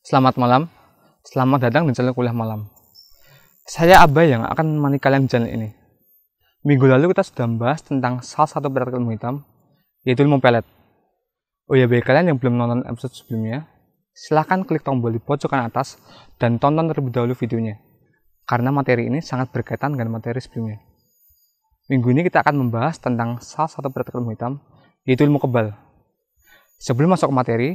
Selamat malam, selamat datang di channel Kuliah Malam. Saya Abai yang akan menemani kalian di channel ini. Minggu lalu kita sudah membahas tentang salah satu praktek ilmu hitam, yaitu ilmu pelet. Oh ya, bagi kalian yang belum nonton episode sebelumnya, silahkan klik tombol di pojokan atas dan tonton terlebih dahulu videonya, karena materi ini sangat berkaitan dengan materi sebelumnya. Minggu ini kita akan membahas tentang salah satu praktek ilmu hitam, yaitu ilmu kebal. Sebelum masuk ke materi,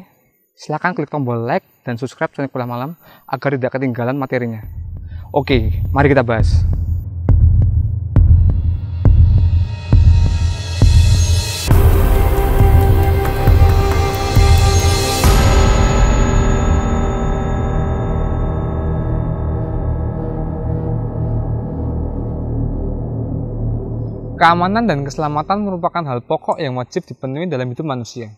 silahkan klik tombol like dan subscribe channel Kuliah Malam agar tidak ketinggalan materinya. Oke, mari kita bahas. Keamanan dan keselamatan merupakan hal pokok yang wajib dipenuhi dalam hidup manusia.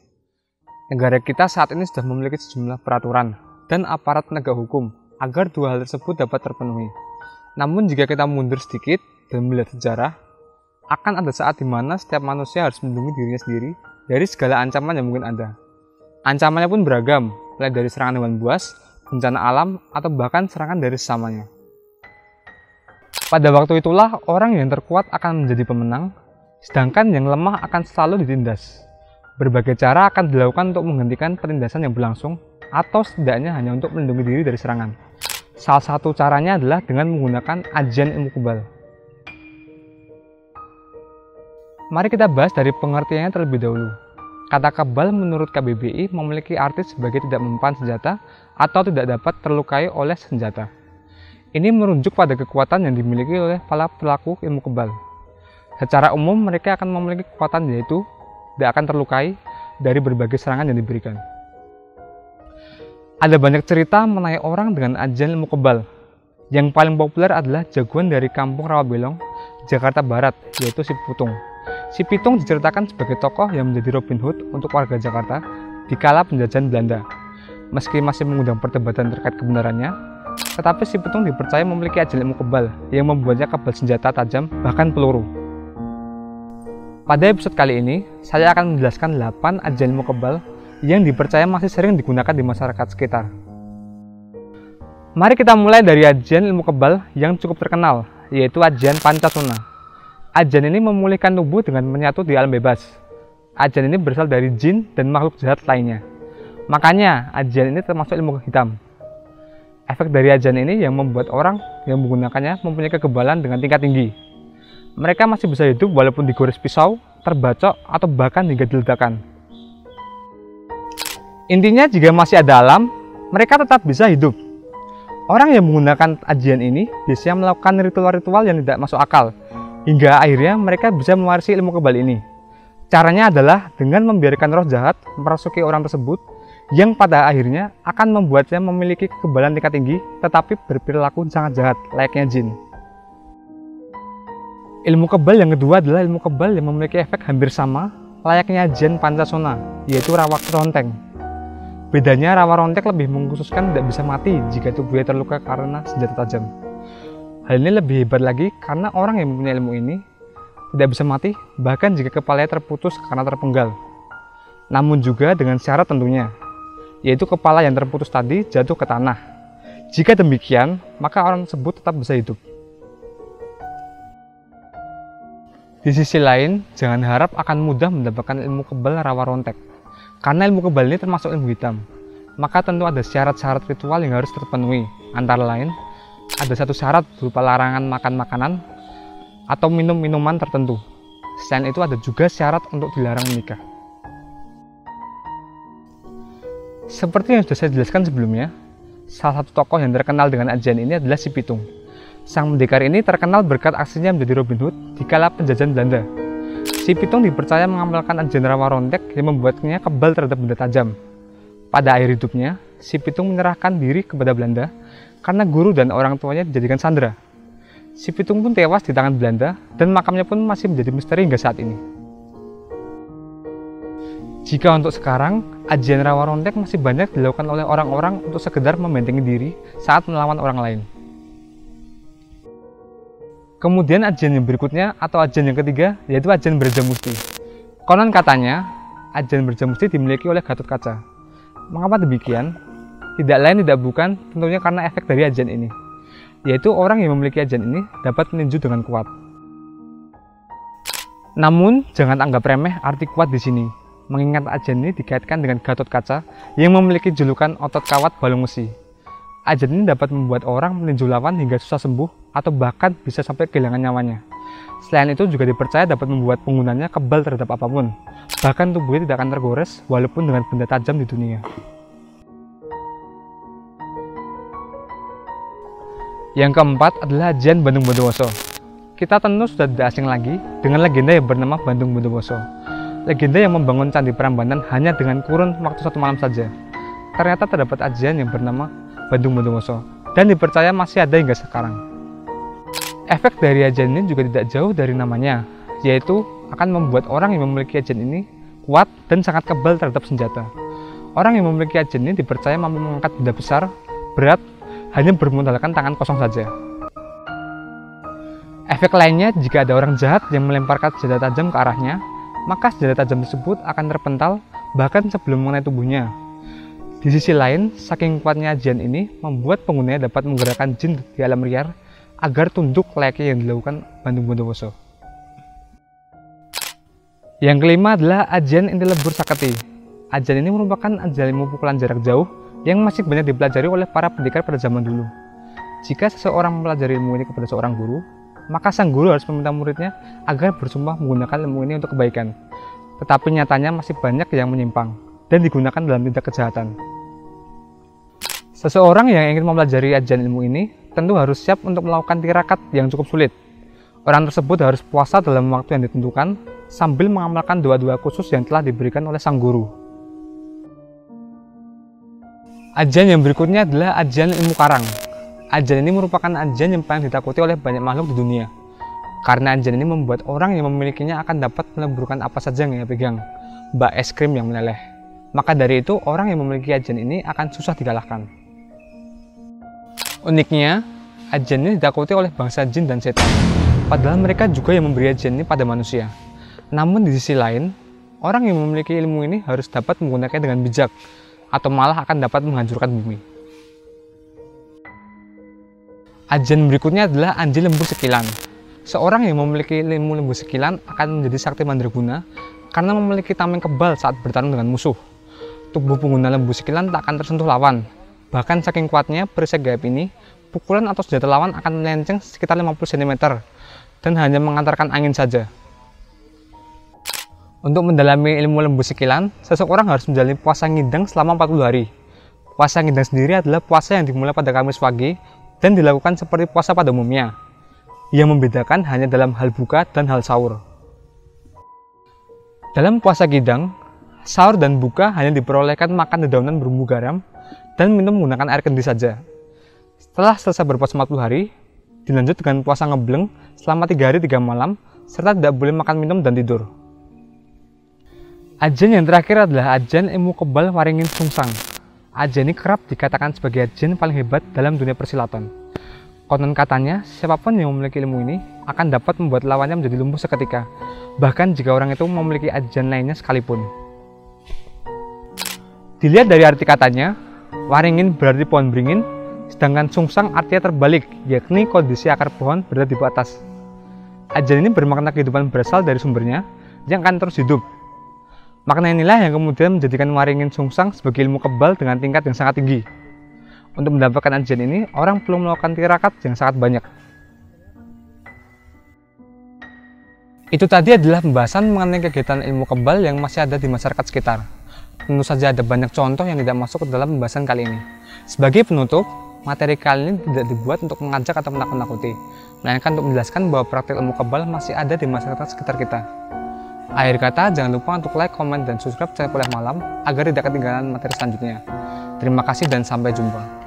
Negara kita saat ini sudah memiliki sejumlah peraturan dan aparat penegak hukum agar dua hal tersebut dapat terpenuhi. Namun jika kita mundur sedikit dan melihat sejarah, akan ada saat di mana setiap manusia harus melindungi dirinya sendiri dari segala ancaman yang mungkin ada. Ancamannya pun beragam, mulai dari serangan hewan buas, bencana alam, atau bahkan serangan dari sesamanya. Pada waktu itulah orang yang terkuat akan menjadi pemenang, sedangkan yang lemah akan selalu ditindas. Berbagai cara akan dilakukan untuk menghentikan penindasan yang berlangsung, atau setidaknya hanya untuk melindungi diri dari serangan. Salah satu caranya adalah dengan menggunakan ajian ilmu kebal. Mari kita bahas dari pengertiannya terlebih dahulu. Kata kebal menurut KBBI memiliki arti sebagai tidak mempan senjata atau tidak dapat terlukai oleh senjata. Ini merujuk pada kekuatan yang dimiliki oleh para pelaku ilmu kebal. Secara umum mereka akan memiliki kekuatan yaitu tidak akan terlukai dari berbagai serangan yang diberikan. Ada banyak cerita mengenai orang dengan ajian ilmu kebal. Yang paling populer adalah jagoan dari kampung Rawabelong, Jakarta Barat, yaitu Si Pitung. Si Pitung diceritakan sebagai tokoh yang menjadi Robin Hood untuk warga Jakarta di kala penjajahan Belanda. Meski masih mengundang perdebatan terkait kebenarannya, tetapi Si Pitung dipercaya memiliki ajian ilmu kebal yang membuatnya kebal senjata tajam, bahkan peluru. Pada episode kali ini, saya akan menjelaskan 8 ajian ilmu kebal yang dipercaya masih sering digunakan di masyarakat sekitar. Mari kita mulai dari ajian ilmu kebal yang cukup terkenal, yaitu ajian Pancasona. Ajian ini memulihkan tubuh dengan menyatu di alam bebas. Ajian ini berasal dari jin dan makhluk jahat lainnya. Makanya, ajian ini termasuk ilmu hitam. Efek dari ajian ini yang membuat orang yang menggunakannya mempunyai kekebalan dengan tingkat tinggi. Mereka masih bisa hidup walaupun digores pisau, terbacok, atau bahkan hingga diledakkan. Intinya jika masih ada alam, mereka tetap bisa hidup. Orang yang menggunakan ajian ini biasanya melakukan ritual-ritual yang tidak masuk akal, hingga akhirnya mereka bisa mewarisi ilmu kebal ini. Caranya adalah dengan membiarkan roh jahat merasuki orang tersebut, yang pada akhirnya akan membuatnya memiliki kekebalan tingkat tinggi, tetapi berperilaku sangat jahat, layaknya jin. Ilmu kebal yang kedua adalah ilmu kebal yang memiliki efek hampir sama layaknya ajian Pancasona, yaitu rawa ronteng. Bedanya rawa ronteng lebih mengkhususkan tidak bisa mati jika tubuhnya terluka karena senjata tajam. Hal ini lebih hebat lagi karena orang yang mempunyai ilmu ini tidak bisa mati bahkan jika kepalanya terputus karena terpenggal. Namun juga dengan syarat tentunya, yaitu kepala yang terputus tadi jatuh ke tanah. Jika demikian, maka orang tersebut tetap bisa hidup. Di sisi lain, jangan harap akan mudah mendapatkan ilmu kebal rawa rontek. Karena ilmu kebal ini termasuk ilmu hitam, maka tentu ada syarat-syarat ritual yang harus terpenuhi. Antara lain, ada satu syarat berupa larangan makan makanan atau minum minuman tertentu. Selain itu ada juga syarat untuk dilarang menikah. Seperti yang sudah saya jelaskan sebelumnya, salah satu tokoh yang terkenal dengan ajian ini adalah Si Pitung. Sang pendekar ini terkenal berkat aksinya menjadi Robin Hood di kala penjajahan Belanda. Si Pitung dipercaya mengamalkan ajian rawa rontek yang membuatnya kebal terhadap benda tajam. Pada akhir hidupnya, Si Pitung menyerahkan diri kepada Belanda karena guru dan orang tuanya dijadikan sandera. Si Pitung pun tewas di tangan Belanda dan makamnya pun masih menjadi misteri hingga saat ini. Jika untuk sekarang, ajian rawa rontek masih banyak dilakukan oleh orang-orang untuk sekedar membentengi diri saat melawan orang lain. Kemudian ajian yang berikutnya atau ajian yang ketiga yaitu ajian Brajamusti. Konon katanya, ajian Brajamusti dimiliki oleh Gatotkaca. Mengapa demikian? Tidak lain tidak bukan tentunya karena efek dari ajian ini, yaitu orang yang memiliki ajian ini dapat meninju dengan kuat. Namun, jangan anggap remeh arti kuat di sini, mengingat ajian ini dikaitkan dengan Gatot Kaca yang memiliki julukan otot kawat balung besi. Ajian ini dapat membuat orang meninju lawan hingga susah sembuh atau bahkan bisa sampai kehilangan nyawanya. Selain itu juga dipercaya dapat membuat penggunanya kebal terhadap apapun, bahkan tubuhnya tidak akan tergores walaupun dengan benda tajam di dunia. Yang keempat adalah ajian Bandung Bondowoso. Kita tentu sudah tidak asing lagi dengan legenda yang bernama Bandung Bondowoso. Legenda yang membangun Candi Prambanan hanya dengan kurun waktu 1 malam saja. Ternyata terdapat ajian yang bernama Bandung Bondowoso dan dipercaya masih ada hingga sekarang. Efek dari ajian ini juga tidak jauh dari namanya, yaitu akan membuat orang yang memiliki ajian ini kuat dan sangat kebal terhadap senjata. Orang yang memiliki ajian ini dipercaya mampu mengangkat benda besar, berat, hanya bermodalkan tangan kosong saja. Efek lainnya, jika ada orang jahat yang melemparkan senjata tajam ke arahnya, maka senjata tajam tersebut akan terpental bahkan sebelum mengenai tubuhnya. Di sisi lain, saking kuatnya ajian ini membuat penggunanya dapat menggerakkan jin di alam liar agar tunduk layaknya yang dilakukan Bandung Bondowoso. Yang kelima adalah ajian inti lebur saketi. Ajian ini merupakan ajian ilmu pukulan jarak jauh yang masih banyak dipelajari oleh para pendekar pada zaman dulu. Jika seseorang mempelajari ilmu ini kepada seorang guru, maka sang guru harus meminta muridnya agar bersumpah menggunakan ilmu ini untuk kebaikan. Tetapi nyatanya masih banyak yang menyimpang dan digunakan dalam tindak kejahatan. Seseorang yang ingin mempelajari ajian ilmu ini tentu harus siap untuk melakukan tirakat yang cukup sulit. Orang tersebut harus puasa dalam waktu yang ditentukan sambil mengamalkan doa-doa khusus yang telah diberikan oleh sang guru. Ajian yang berikutnya adalah ajian ilmu karang. Ajian ini merupakan ajian yang paling ditakuti oleh banyak makhluk di dunia. Karena ajian ini membuat orang yang memilikinya akan dapat meleburkan apa saja yang ia pegang, bak es krim yang meleleh. Maka dari itu, orang yang memiliki ajian ini akan susah dikalahkan. Uniknya, ajian ini ditakuti oleh bangsa jin dan setan, padahal mereka juga yang memberi ajian ini pada manusia. Namun di sisi lain, orang yang memiliki ilmu ini harus dapat menggunakannya dengan bijak, atau malah akan dapat menghancurkan bumi. Ajian berikutnya adalah Anji Lembu Sekilan. Seorang yang memiliki ilmu lembu sekilan akan menjadi sakti mandraguna karena memiliki tameng kebal saat bertarung dengan musuh. Tubuh pengguna lembu sekilan tak akan tersentuh lawan. Bahkan saking kuatnya perisai gaib ini, pukulan atau senjata lawan akan melenceng sekitar 50 cm dan hanya mengantarkan angin saja. Untuk mendalami ilmu lembu sekilan, seseorang harus menjalani puasa ngidang selama 40 hari. Puasa ngidang sendiri adalah puasa yang dimulai pada Kamis pagi dan dilakukan seperti puasa pada umumnya. Yang membedakan hanya dalam hal buka dan hal sahur. Dalam puasa ngidang, sahur dan buka hanya diperolehkan makan dedaunan berbumbu garam dan minum menggunakan air kendi saja. Setelah selesai berpuasa 40 hari, dilanjut dengan puasa ngebleng selama 3 hari 3 malam, serta tidak boleh makan minum dan tidur. Ajian yang terakhir adalah ajian ilmu kebal Waringin Sungsang. Ajian ini kerap dikatakan sebagai ajian paling hebat dalam dunia persilatan. Konon katanya, siapapun yang memiliki ilmu ini akan dapat membuat lawannya menjadi lumpuh seketika, bahkan jika orang itu memiliki ajian lainnya sekalipun. Dilihat dari arti katanya, Waringin berarti pohon beringin, sedangkan Sungsang artinya terbalik, yakni kondisi akar pohon berada di atas. Ajian ini bermakna kehidupan berasal dari sumbernya yang akan terus hidup. Makna inilah yang kemudian menjadikan Waringin Sungsang sebagai ilmu kebal dengan tingkat yang sangat tinggi. Untuk mendapatkan ajian ini, orang perlu melakukan tirakat yang sangat banyak. Itu tadi adalah pembahasan mengenai kegiatan ilmu kebal yang masih ada di masyarakat sekitar. Tentu saja ada banyak contoh yang tidak masuk ke dalam pembahasan kali ini. Sebagai penutup, materi kali ini tidak dibuat untuk mengajak atau menakut-nakuti, melainkan untuk menjelaskan bahwa praktik ilmu kebal masih ada di masyarakat sekitar kita. Akhir kata, jangan lupa untuk like, komen, dan subscribe channel Kuliah Malam agar tidak ketinggalan materi selanjutnya. Terima kasih dan sampai jumpa.